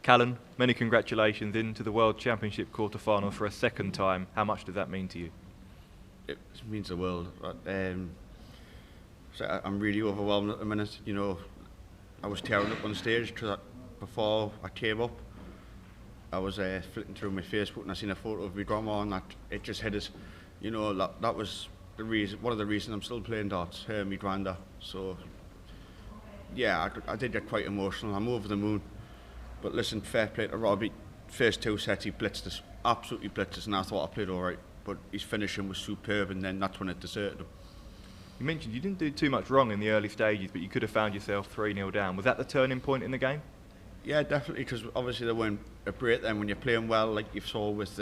Callan, many congratulations into the World Championship quarter-final for a second time. How much does that mean to you? It means the world. So I'm really overwhelmed at the minute. You know, I was tearing up on stage because before I came up, I was flicking through my Facebook and I seen a photo of my grandma, and it just hit us. You know, that was the reason. One of the reasons I'm still playing darts. Her, my granda. So yeah, I did get quite emotional. I'm over the moon. But listen, fair play to Robbie. First two sets he blitzed us, absolutely blitzed us, and I thought I played all right. But his finishing was superb, and then that's when it deserted him. You mentioned you didn't do too much wrong in the early stages, but you could have found yourself 3-0 down. Was that the turning point in the game? Yeah, definitely, because obviously there weren't a break then when you're playing well, like you saw with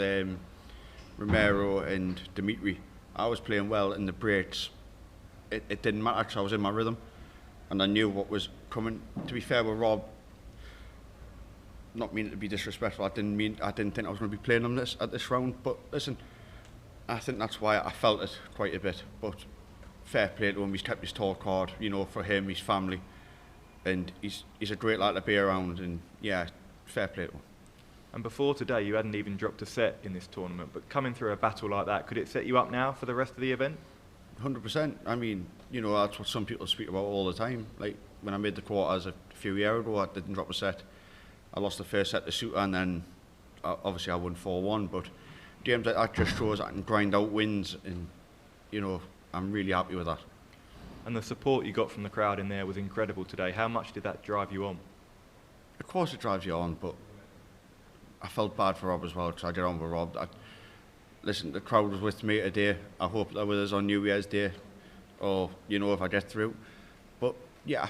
Romero and Dimitri. I was playing well in the breaks. It didn't matter because I was in my rhythm, and I knew what was coming. To be fair with Rob, not meaning to be disrespectful, I didn't think I was going to be playing him at this round. But listen, I think that's why I felt it quite a bit. But fair play to him, he's kept his talk hard, you know, for him, his family, and he's a great lad to be around, and yeah, fair play to him. And before today, you hadn't even dropped a set in this tournament, but coming through a battle like that, could it set you up now for the rest of the event? 100%. I mean, you know, that's what some people speak about all the time. Like when I made the quarters a few years ago, I didn't drop a set. I lost the first set to Suter, and then obviously I won 4-1. But games like that just shows I can grind out wins, and you know, I'm really happy with that. And the support you got from the crowd in there was incredible today. How much did that drive you on? Of course it drives you on, but I felt bad for Rob as well because I get on with Rob. Listen, the crowd was with me today. I hope they're with us on New Year's Day, or you know, if I get through. But yeah,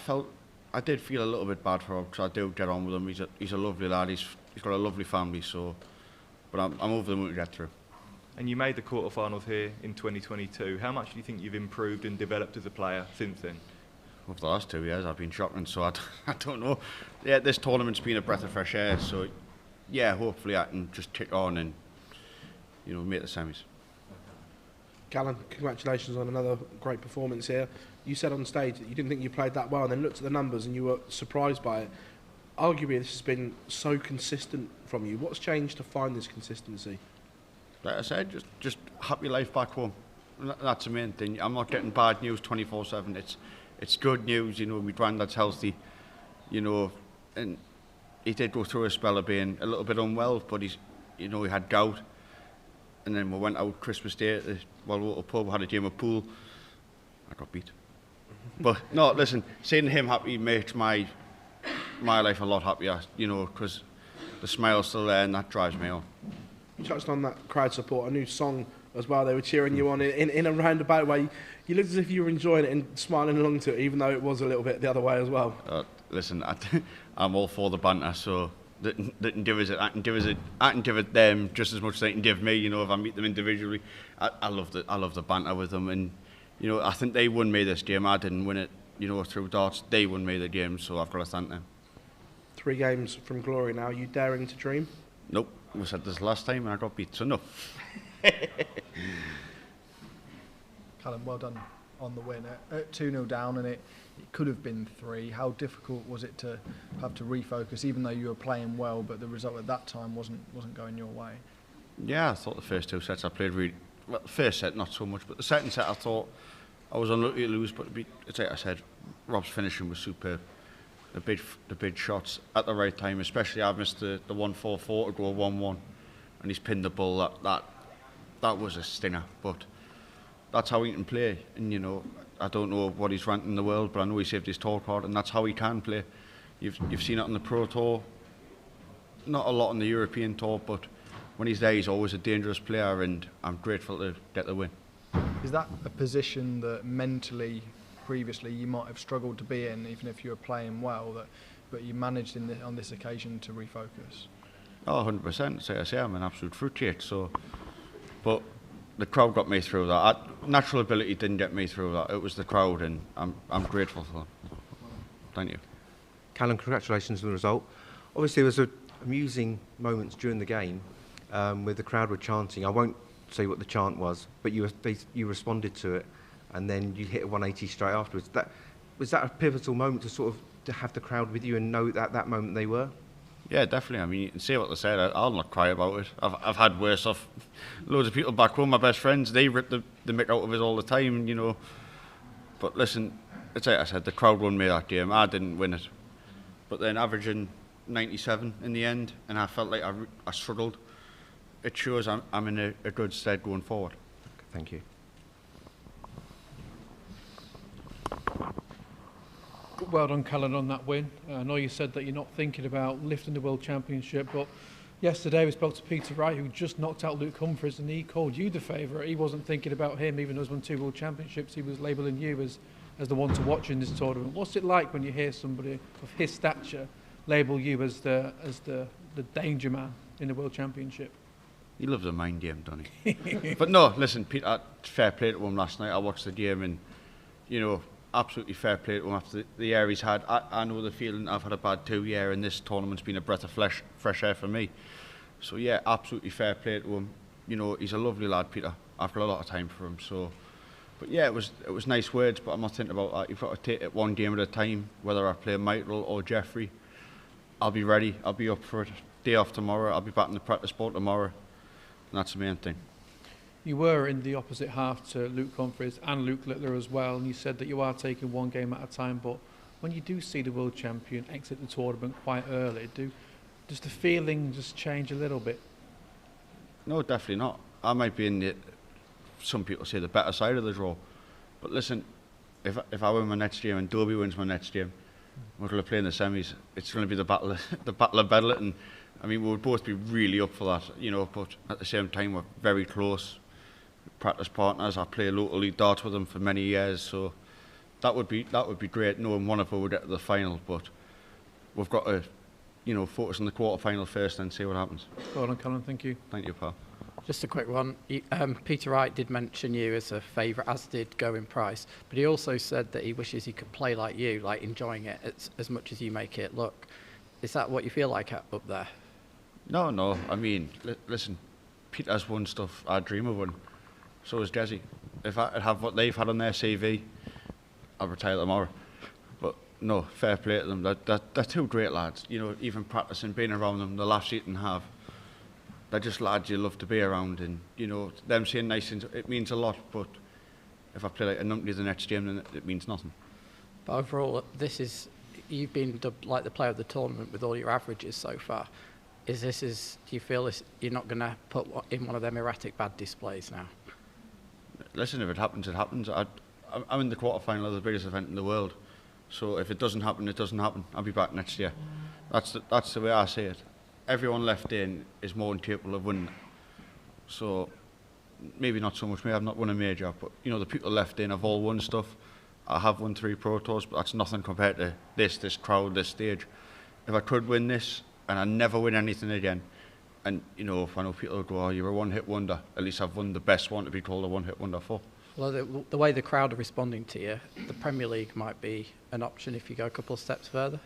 I did feel a little bit bad for him because I do get on with him. He's a lovely lad. He's got a lovely family. So, but I'm over the moon to get through. And you made the quarterfinals here in 2022. How much do you think you've improved and developed as a player since then? Over the last 2 years, I've been shocking. So I don't know. Yeah, this tournament's been a breath of fresh air. So yeah, hopefully I can just kick on and you know make the semis. Callan, congratulations on another great performance here. You said on stage that you didn't think you played that well, and then looked at the numbers and you were surprised by it. Arguably, this has been so consistent from you. What's changed to find this consistency? Like I said, just happy life back home. That's the main thing. I'm not getting bad news 24/7. It's good news. You know, my granddad's healthy. You know, and he did go through a spell of being a little bit unwell, but he had gout. And then we went out Christmas Day at the local pub, had a game of pool. I got beat. But no, listen, seeing him happy makes my life a lot happier, you know, because the smile's still there and that drives me on. You touched on that crowd support, a new song as well. They were cheering you on in a roundabout way. You looked as if you were enjoying it and smiling along to it, even though it was a little bit the other way as well. Listen, I'm all for the banter, so they can give us it. I can give it them just as much as they can give me. You know, if I meet them individually, I love the banter with them, and you know, I think they won me this game. I didn't win it, you know, through darts. They won me the game, so I've got to thank them. 3 games from glory now. Are you daring to dream? Nope. We said this last time and I got beat, so no. Callan, well done on the win. At 2-0 down, and it could have been 3. How difficult was it to have to refocus, even though you were playing well, but the result at that time wasn't going your way? Yeah, I thought the first 2 sets I played really well. The first set not so much, but the second set I thought I was unlucky to lose. But it's like I said, Rob's finishing was superb. The big shots at the right time, especially I missed the 1-4-4 to go 1-1, and he's pinned the ball. That was a stinger, but that's how he can play. And you know, I don't know what he's ranked in the world, but I know he saved his talk card, and that's how he can play. You've seen it on the Pro Tour, not a lot on the European Tour, but when he's there, he's always a dangerous player, and I'm grateful to get the win. Is that a position that mentally, previously, you might have struggled to be in, even if you were playing well, but you managed on this occasion to refocus? Oh, 100%. So I say, I'm an absolute fruitcake. So, but the crowd got me through that. Natural ability didn't get me through that. It was the crowd, and I'm grateful for them. Thank you. Callan, congratulations on the result. Obviously, there was amusing moments during the game where the crowd were chanting. I won't say what the chant was, but you responded to it, and then you hit a 180 straight afterwards. Was that a pivotal moment to sort of to have the crowd with you and know that at that moment they were? Yeah, definitely. I mean, you can say what they said. I'll not cry about it. I've had worse off. Loads of people back home, my best friends, they rip the mick out of us all the time, you know. But listen, it's like I said, the crowd won me that game. I didn't win it. But then averaging 97 in the end, and I felt like I struggled. It shows I'm in a good stead going forward. Thank you. Well done, Callan, on that win. I know you said that you're not thinking about lifting the World Championship, but yesterday we spoke to Peter Wright, who just knocked out Luke Humphries, and he called you the favourite. He wasn't thinking about him, even though he's won 2 World Championships. He was labelling you as the one to watch in this tournament. What's it like when you hear somebody of his stature label you as the danger man in the World Championship? He loves a mind game, doesn't he? But no, listen, Peter, fair play to him last night. I watched the game and, you know, absolutely fair play to him after the year he's had. I know the feeling. I've had a bad 2 year, and this tournament's been a breath of fresh air for me. So yeah, absolutely fair play to him. You know, he's a lovely lad, Peter. I've got a lot of time for him. So, but yeah, it was nice words. But I'm not thinking about that. You've got to take it one game at a time. Whether I play Michael or Jeffrey, I'll be ready. I'll be up for it. Day off tomorrow. I'll be back in the practice sport tomorrow. And that's the main thing. You were in the opposite half to Luke Humphries and Luke Littler as well, and you said that you are taking one game at a time, but when you do see the world champion exit the tournament quite early, does the feeling just change a little bit? No, definitely not. I might be in the, some people say, the better side of the draw. But listen, if I win my next game and Dobie wins my next game, we're going to play in the semis. It's going to be the battle of Bedlington. I mean, we would both be really up for that, you know, but at the same time, we're very close. Practice partners. I play local league darts with them for many years, so that would be great knowing one of us would get to the final. But we've got to, you know, focus on the quarter-final first and see what happens. Well done, Callan. Thank you. Thank you, pal. Just a quick one. Peter Wright did mention you as a favourite, as did Going Price, but he also said that he wishes he could play like you, like enjoying it as much as you make it look. Is that what you feel like up there? No. I mean, listen, Peter's won stuff I dream of winning. So is Jesse. If I have what they've had on their CV, I'll retire tomorrow. But no, fair play to them. They're 2 great lads. You know, even practicing, being around them, the laughs you can have. They're just lads you love to be around, and you know, them saying nice things, it means a lot. But if I play like a numpty the next game, then it means nothing. But overall, you've been dubbed like the player of the tournament with all your averages so far. Do you feel you're not going to put in one of them erratic bad displays now? Listen, if it happens, it happens. I'm in the quarter-final of the biggest event in the world. So if it doesn't happen, it doesn't happen. I'll be back next year. That's the way I see it. Everyone left in is more than capable of winning. So maybe not so much me. I've not won a major, but you know, the people left in have all won stuff. I have won 3 Pro Tours, but that's nothing compared to this crowd, this stage. If I could win this and I never win anything again, and you know, if I know people go, "Oh, you're a one-hit wonder," at least I've won the best one to be called a one-hit wonder for. Well, the way the crowd are responding to you, the Premier League might be an option if you go a couple of steps further.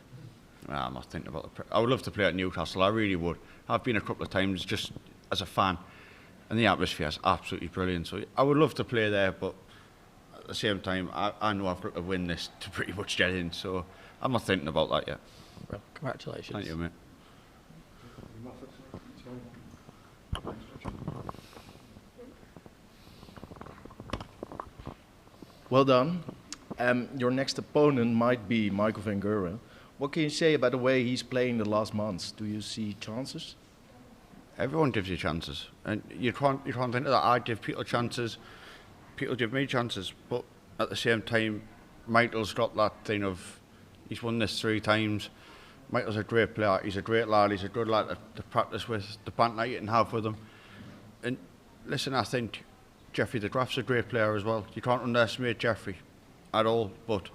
Nah, I'm not thinking about I would love to play at Newcastle. I really would. I've been a couple of times just as a fan, and the atmosphere is absolutely brilliant. So I would love to play there, but at the same time, I know I've got to win this to pretty much get in. So I'm not thinking about that yet. Well, congratulations. Thank you, mate. Well done. Your next opponent might be Michael van Gerwen. What can you say about the way he's playing the last months? Do you see chances? Everyone gives you chances, and you can't think that I give people chances. People give me chances, but at the same time, Michael's got that thing of he's won this 3 times. Michael's a great player. He's a great lad. He's a good lad to practice with. The banter you can have with him. And listen, I think Jeffrey de Graaf's a great player as well. You can't underestimate Jeffrey at all. But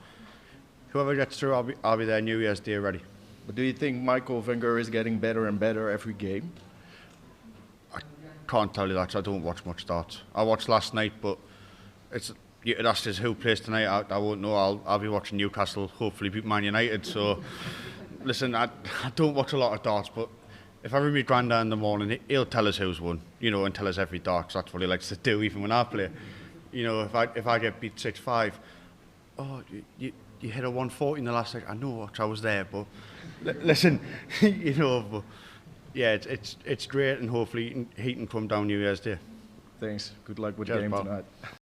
whoever gets through, I'll be there New Year's Day ready. But do you think Michael van Gerwen is getting better and better every game? I can't tell you that 'cause I don't watch much darts. I watched last night, but you could ask us who plays tonight. I won't know. I'll be watching Newcastle hopefully beat Man United. So listen, I don't watch a lot of darts, but if I ring my granddad in the morning, he'll tell us who's won, you know, and tell us every dart, 'cause that's what he likes to do, even when I play. You know, if I get beat 6-5, oh, you hit a 140 in the last second. I know, I was there, but Listen, you know, but yeah, it's great, and hopefully he can come down New Year's Day. Thanks. Good luck with the Cheers, game pal. tonight.